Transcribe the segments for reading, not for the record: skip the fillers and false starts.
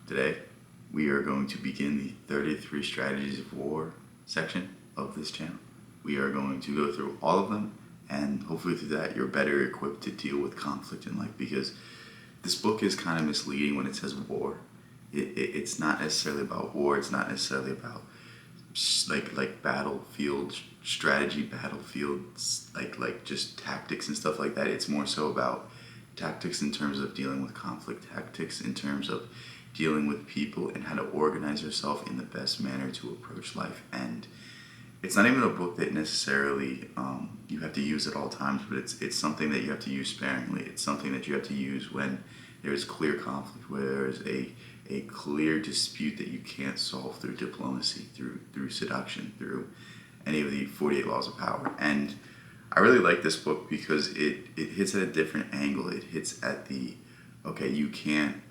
Today, we are going to begin the 33 Strategies of War section of this channel. We are going to go through all of them, and hopefully through that you're better equipped to deal with conflict in life, because this book is kind of misleading when it says war. It's not necessarily about war. It's not necessarily about like battlefield strategy, battlefields, like just tactics and stuff like that. It's more so about tactics in terms of dealing with conflict, tactics in terms of dealing with people, and how to organize yourself in the best manner to approach life. And it's not even a book that necessarily you have to use at all times, but it's something that you have to use sparingly. It's something that you have to use when there is clear conflict, where there is a clear dispute that you can't solve through diplomacy, through seduction, through any of the 48 laws of power. And I really like this book because it hits at a different angle. It hits at the, okay, you can't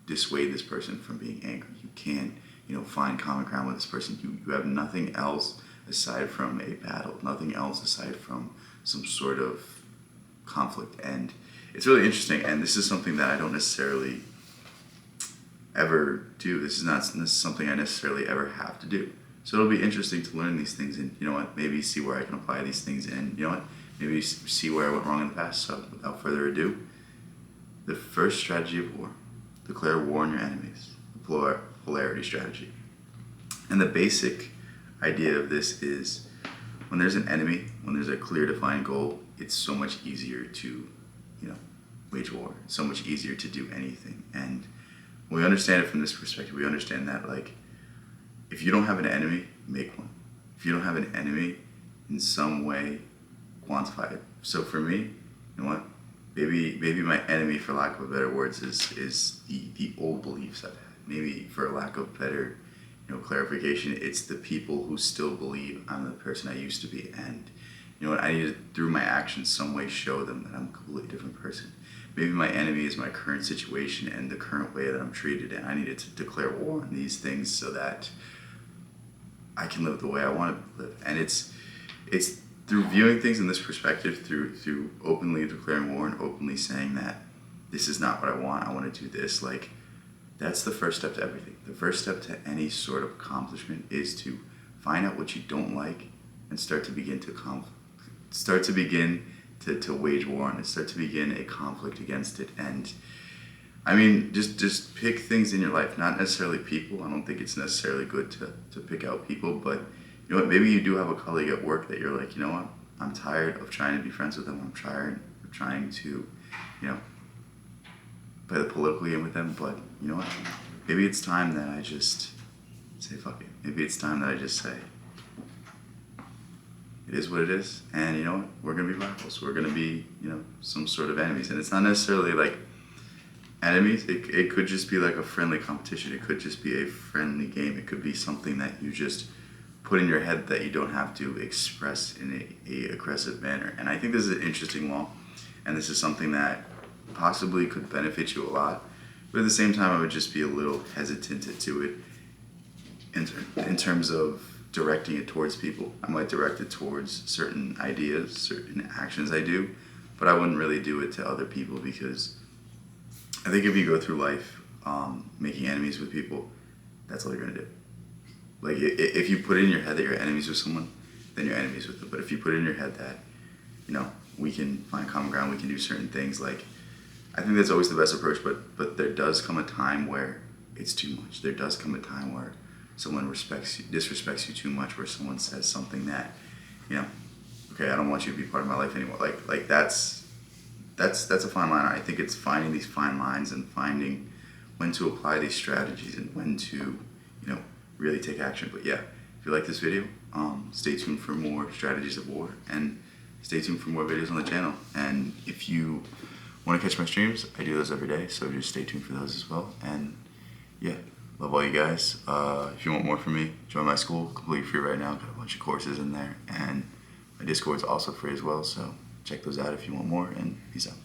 dissuade this person from being angry. You can't, find common ground with this person. You have nothing else aside from a battle, nothing else aside from some sort of conflict. And it's really interesting, and this is something that I don't necessarily ever do. This is not something I necessarily ever have to do. So it'll be interesting to learn these things, and maybe see where I can apply these things, and maybe see where I went wrong in the past. So without further ado, the first strategy of war: declare war on your enemies. The polarity strategy. And the basic idea of this is, when there's an enemy, when there's a clear defined goal, it's so much easier to wage war. It's so much easier to do anything. And when we understand it from this perspective, we understand that, like, if you don't have an enemy, make one. If you don't have an enemy, in some way, quantify it. So for me, you know what? Maybe my enemy, for lack of better words, is the old beliefs I've had. Maybe, for lack of better clarification, it's the people who still believe I'm the person I used to be. And I need to, through my actions, some way show them that I'm a completely different person. Maybe my enemy is my current situation and the current way that I'm treated, and I needed to declare war on these things so that I can live the way I want to live. And it's through viewing things in this perspective, through openly declaring war and openly saying that this is not what I want to do this. Like, that's the first step to everything. The first step to any sort of accomplishment is to find out what you don't like and start to begin to wage war on it, start to begin a conflict against it. And I mean, just pick things in your life, not necessarily people. I don't think it's necessarily good to pick out people, but maybe you do have a colleague at work that you're like, I'm tired of trying to be friends with them. I'm tired of trying to, play the political game with them. But maybe it's time that I just say, fuck it. Maybe it's time that I just say, it is what it is, and we're going to be rivals. We're going to be, some sort of enemies. And it's not necessarily like enemies. It could just be like a friendly competition. It could just be a friendly game. It could be something that you just put in your head that you don't have to express in a aggressive manner. And I think this is an interesting law, and this is something that possibly could benefit you a lot. But at the same time, I would just be a little hesitant to it in terms of directing it towards people. I might direct it towards certain ideas, certain actions I do, but I wouldn't really do it to other people, because I think if you go through life making enemies with people, that's all you're going to do. Like, if you put it in your head that you're enemies with someone, then you're enemies with them. But if you put it in your head that, we can find common ground, we can do certain things, like, I think that's always the best approach. But there does come a time where it's too much. There does come a time where someone disrespects you too much, where someone says something that, okay, I don't want you to be part of my life anymore. Like that's a fine line. I think it's finding these fine lines and finding when to apply these strategies and when to, really take action. But yeah, if you like this video, stay tuned for more strategies of war, and stay tuned for more videos on the channel. And if you want to catch my streams, I do those every day, so just stay tuned for those as well. And yeah, love all you guys. If you want more from me, join my school, completely free right now. Got a bunch of courses in there, and my Discord's also free as well, so check those out if you want more, and peace out.